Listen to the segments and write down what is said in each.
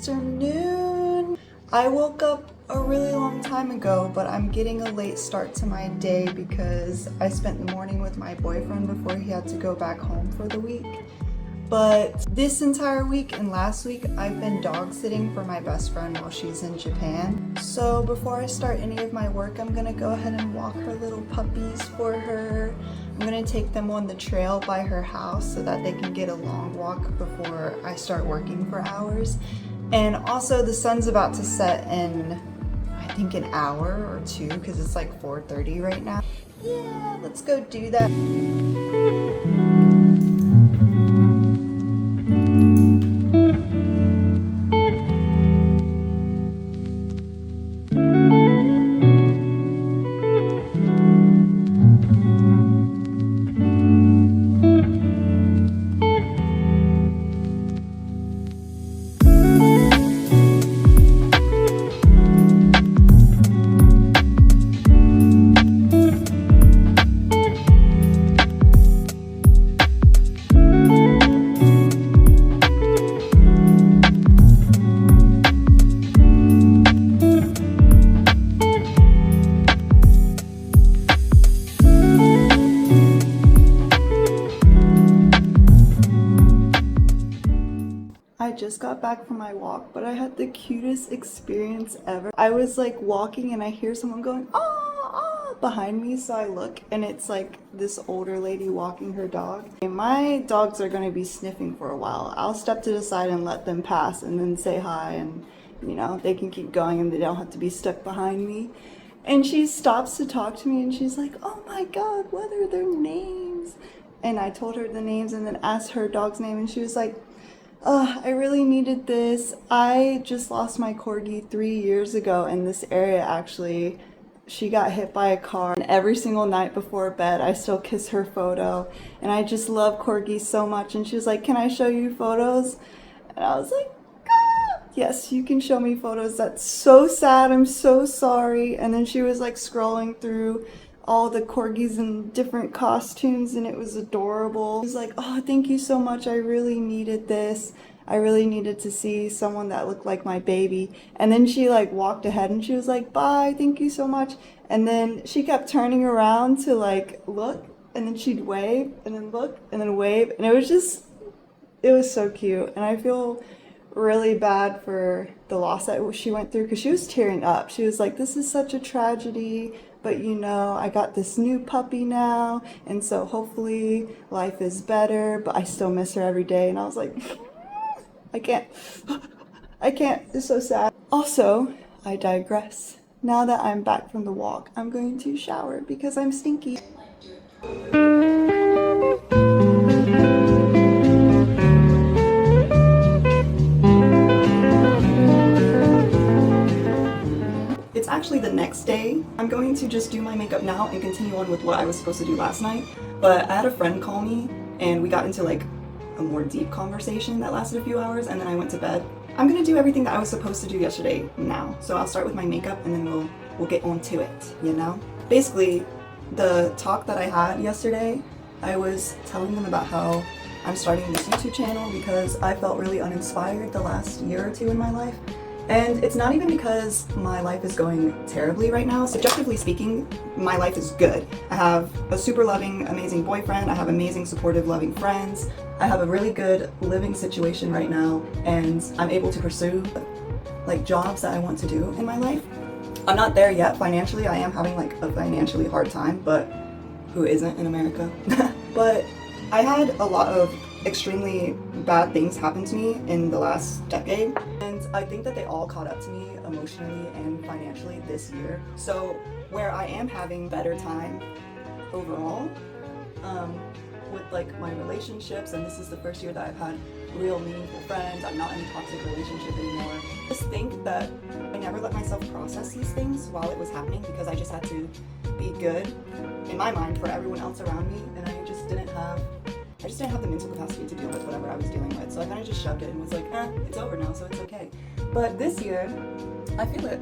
afternoon. I woke up a really long time ago, but I'm getting a late start to my day because I spent the morning with my boyfriend before he had to go back home for the week. But this entire week and last week, I've been dog sitting for my best friend while she's in Japan. So before I start any of my work, I'm gonna go ahead and walk her little puppies for her. I'm gonna take them on the trail by her house so that they can get a long walk before I start working for hours. And also the sun's about to set in, I think, an hour or two because it's like 4:30 right now. Yeah, let's go do that. I just got back from my walk, but I had the cutest experience ever. I was like walking and I hear someone going, ah, ah, behind me, so I look and it's like this older lady walking her dog. And my dogs are gonna be sniffing for a while. I'll step to the side and let them pass and then say hi, and you know, they can keep going and they don't have to be stuck behind me. And she stops to talk to me and she's like, oh my God, what are their names? And I told her the names and then asked her dog's name and she was like, oh, I really needed this. I just lost my corgi 3 years ago in this area actually. She got hit by a car, and every single night before bed I still kiss her photo, and I just love corgis so much. And she was like, can I show you photos? And I was like, ah, yes, you can show me photos. That's so sad, I'm so sorry. And then she was like scrolling through all the corgis in different costumes and it was adorable. She was like, oh, thank you so much. I really needed this. I really needed to see someone that looked like my baby. And then she like walked ahead and she was like, bye, thank you so much. And then she kept turning around to like look, and then she'd wave and then look and then wave. And it was so cute. And I feel really bad for the loss that she went through because she was tearing up. She was like, this is such a tragedy. But you know, I got this new puppy now, and so hopefully life is better, but I still miss her every day. And I was like, I can't, it's so sad. Also, I digress. Now that I'm back from the walk, I'm going to shower because I'm stinky. It's actually the next day. I'm going to just do my makeup now and continue on with what I was supposed to do last night. But I had a friend call me and we got into like a more deep conversation that lasted a few hours, and then I went to bed. I'm gonna do everything that I was supposed to do yesterday now. So I'll start with my makeup and then we'll get on to it, you know? Basically, the talk that I had yesterday, I was telling them about how I'm starting this YouTube channel because I felt really uninspired the last year or two in my life. And it's not even because my life is going terribly right now. Subjectively speaking, my life is good. I have a super loving, amazing boyfriend. I have amazing, supportive, loving friends. I have a really good living situation right now, and I'm able to pursue like jobs that I want to do in my life. I'm not there yet financially. I am having like a financially hard time, but who isn't in America? But I had a lot of extremely bad things happen to me in the last decade, and I think that they all caught up to me emotionally and financially this year. So where I am having better time overall with like my relationships, and this is the first year that I've had real meaningful friends, I'm not in a toxic relationship anymore. I just think that I never let myself process these things while it was happening because I just had to be good in my mind for everyone else around me, and I just didn't have the mental capacity to deal with whatever I was dealing with. So I kind of just shoved it and was like, it's over now, so it's okay. But this year, I feel it.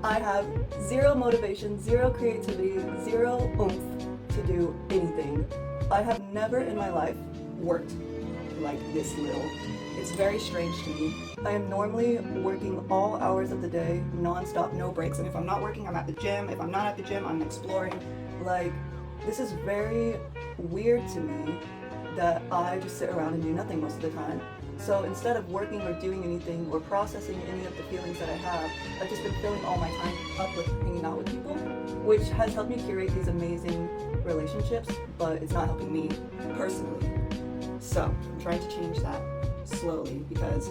I have zero motivation, zero creativity, zero oomph to do anything. I have never in my life worked like this little. It's very strange to me. I am normally working all hours of the day, non-stop, no breaks, and if I'm not working, I'm at the gym. If I'm not at the gym, I'm exploring. Like, this is very weird to me that I just sit around and do nothing most of the time. So instead of working or doing anything or processing any of the feelings that I have, I've just been filling all my time up with hanging out with people, which has helped me curate these amazing relationships, but it's not helping me personally. So I'm trying to change that slowly because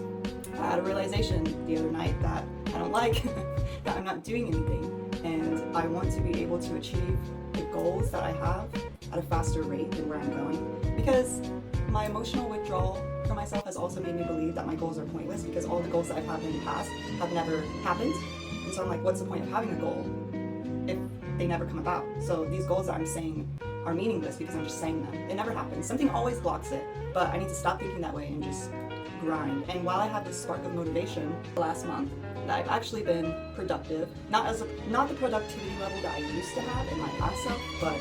I had a realization the other night that I don't like that I'm not doing anything, and I want to be able to achieve the goals that I have at a faster rate than where I'm going, because my emotional withdrawal for myself has also made me believe that my goals are pointless because all the goals that I've had in the past have never happened. And so I'm like, what's the point of having a goal if they never come about? So these goals that I'm saying are meaningless because I'm just saying them. It never happens. Something always blocks it, but I need to stop thinking that way and just grind. And while I have this spark of motivation last month, that I've actually been productive, not the productivity level that I used to have in my past self, but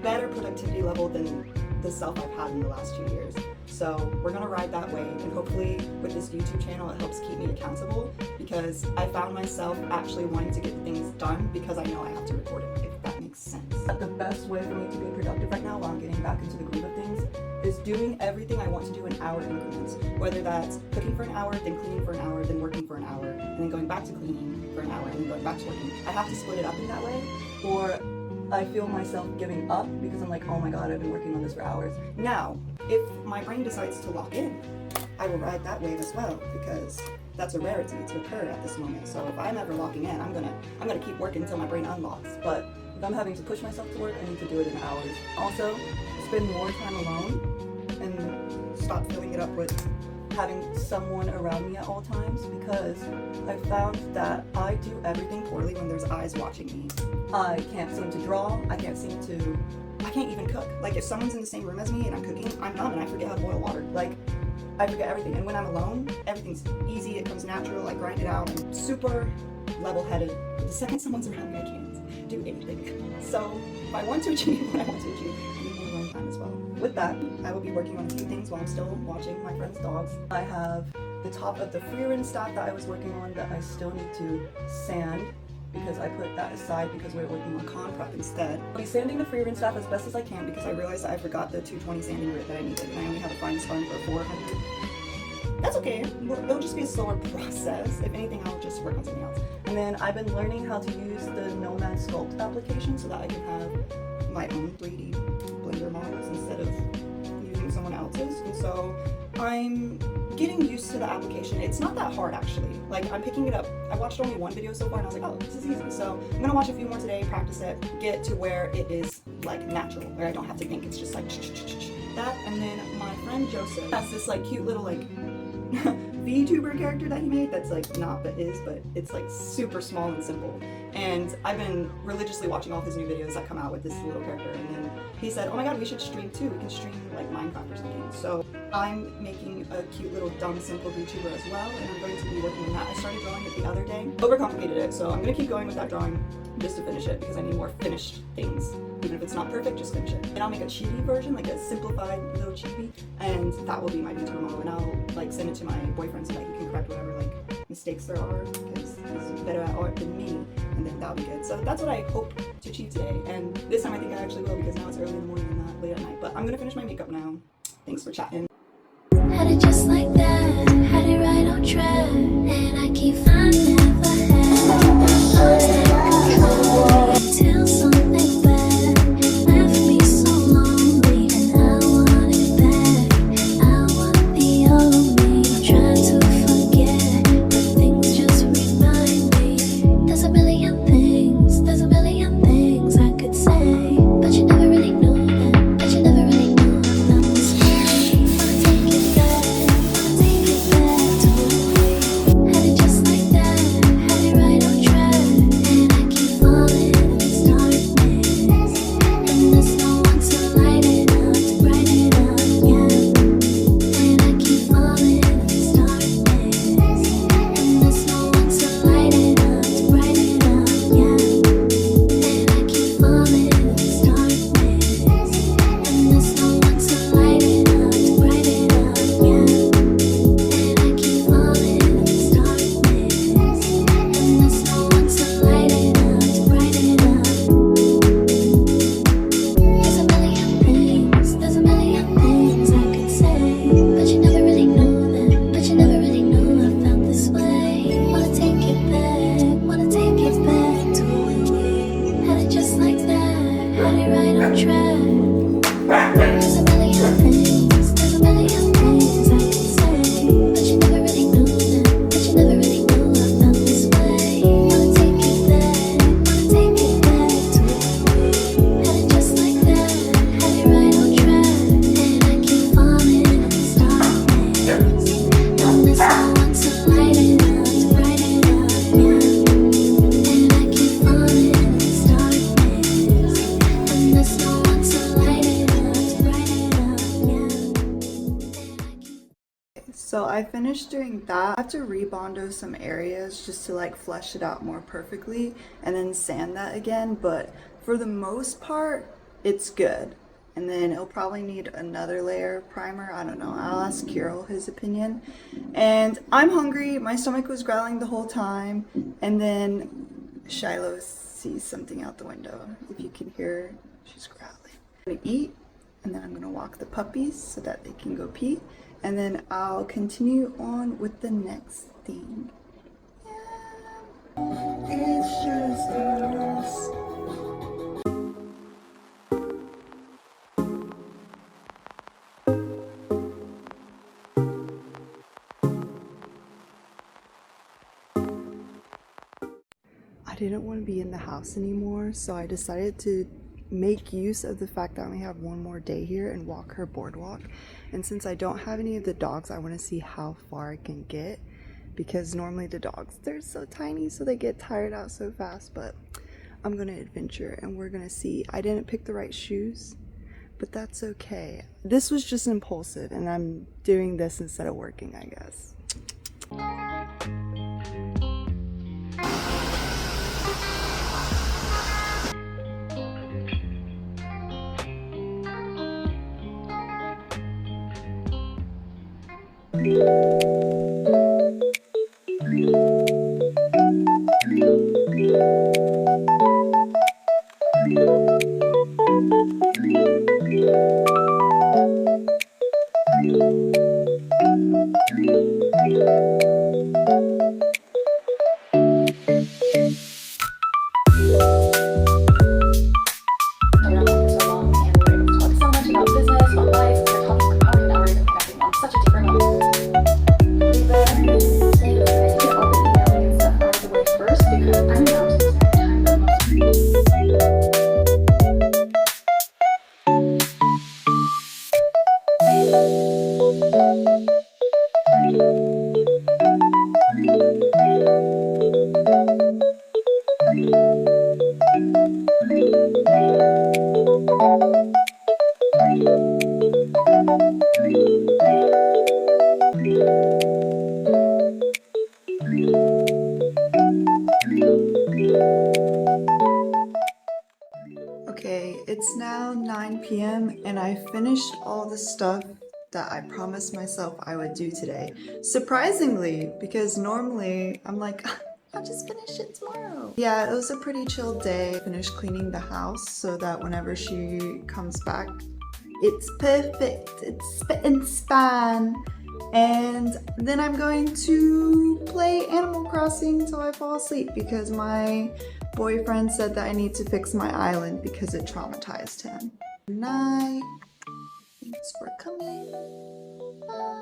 better productivity level than the self I've had in the last 2 years. So we're gonna ride that wave, and hopefully with this YouTube channel it helps keep me accountable, because I found myself actually wanting to get things done because I know I have to record it, if that makes sense. The best way for me to be productive right now while I'm getting back into the groove of things is doing everything I want to do in hour increments, whether that's cooking for an hour, then cleaning for an hour, then working for an hour, and then going back to cleaning for an hour, and then going back to working. I have to split it up in that way, or I feel myself giving up because I'm like, oh my god, I've been working on this for hours. Now, if my brain decides to lock in, I will ride that wave as well, because that's a rarity to occur at this moment. So if I'm ever locking in, I'm gonna keep working until my brain unlocks. But if I'm having to push myself to work, I need to do it in hours. Also, spend more time alone and stop filling it up with having someone around me at all times, because I found that I do everything poorly when there's eyes watching me. I can't seem to draw, I can't even cook. Like, if someone's in the same room as me and I'm cooking, I'm done and I forget how to boil water. Like, I forget everything. And when I'm alone, everything's easy, it comes natural, I grind it out. I'm super level-headed. But the second someone's around me, I can't do anything. So, if I want to achieve what I want to achieve, I need more alone time as well. With that, I will be working on a few things while I'm still watching my friend's dogs. I have the top of the free rin staff that I was working on that I still need to sand, because I put that aside because we're working on con prep instead. I'll be sanding the free rin staff as best as I can because I realized that I forgot the 220 sanding grit that I needed, and I only have a fine spun for 400. That's okay, it'll just be a slower process. If anything, I'll just work on something else. And then I've been learning how to use the Nomad Sculpt application so that I can have my own 3D Blender models instead of using someone else's. And so I'm getting used to the application. It's not that hard actually. Like, I'm picking it up. I watched only one video so far and I was like, oh, this is easy. So I'm gonna watch a few more today, practice it, get to where it is like natural, where I don't have to think. It's just like that. And then my friend Joseph has this like cute little like VTuber character that he made that's like not but is, but it's like super small and simple. And I've been religiously watching all of his new videos that come out with this little character, and then he said, oh my god, we should stream too. We can stream like Minecraft or something. So I'm making a cute little dumb simple VTuber as well, and I'm going to be working on that. I started drawing it the other day, overcomplicated it, so I'm gonna keep going with that drawing just to finish it because I need more finished things. Even if it's not perfect, just finish it. And I'll make a chibi version, like a simplified little chibi, and that will be my VTuber model, and I'll like send it to my boyfriend so that he can correct whatever like mistakes there are, because he's better at art than me, and then that'll be good. So that's what I hope to achieve today, and this time I think I actually will, because now it's early in the morning and not late at night. But I'm gonna finish my makeup now. Thanks for chatting. Had it just like that, had it right on track, and I keep finding never had control until something bad left me so lonely, and I want it back. I want the old me, try to forget, but things just remind me. There's a million things I could say, but you never really knew them, but you never really knew I'm not this way. Take it back to me. Had it just like on track. There's a million things, there's a million things I can say, but you never really knew them, but you never really knew I felt this way. Wanna take it back, wanna take it back to you. Had it just like that, had it right on track, and I keep falling in this darkness. And there's no one to light it up, to bright it up, yeah. And I keep falling in this darkness. And there's no one to light it up, to bright it up, yeah. So I finished doing that. I have to rebondo some areas just to like flesh it out more perfectly and then sand that again, but for the most part it's good. And then it'll probably need another layer of primer. I don't know. I'll ask Kirill his opinion. And I'm hungry. My stomach was growling the whole time. And then Shiloh sees something out the window. If you can hear her, she's growling. I'm gonna eat, and then I'm gonna walk the puppies so that they can go pee. And then I'll continue on with the next thing. Yeah. It's just us. I didn't want to be in the house anymore, so I decided to make use of the fact that I only have one more day here and walk her boardwalk. And since I don't have any of the dogs, I want to see how far I can get, because normally the dogs, they're so tiny, so they get tired out so fast. But I'm gonna adventure and we're gonna see. I didn't pick the right shoes, but that's okay. This was just impulsive, and I'm doing this instead of working, I guess. Okay, it's now 9 p.m. and I finished all the stuff that I promised myself I would do today. Surprisingly, because normally I'm like, I'll just finish it tomorrow. Yeah, it was a pretty chill day. I finished cleaning the house so that whenever she comes back, it's perfect. It's spit and span. And then I'm going to play Animal Crossing until I fall asleep, because my boyfriend said that I need to fix my island because it traumatized him. Good night. Thanks for coming. Bye.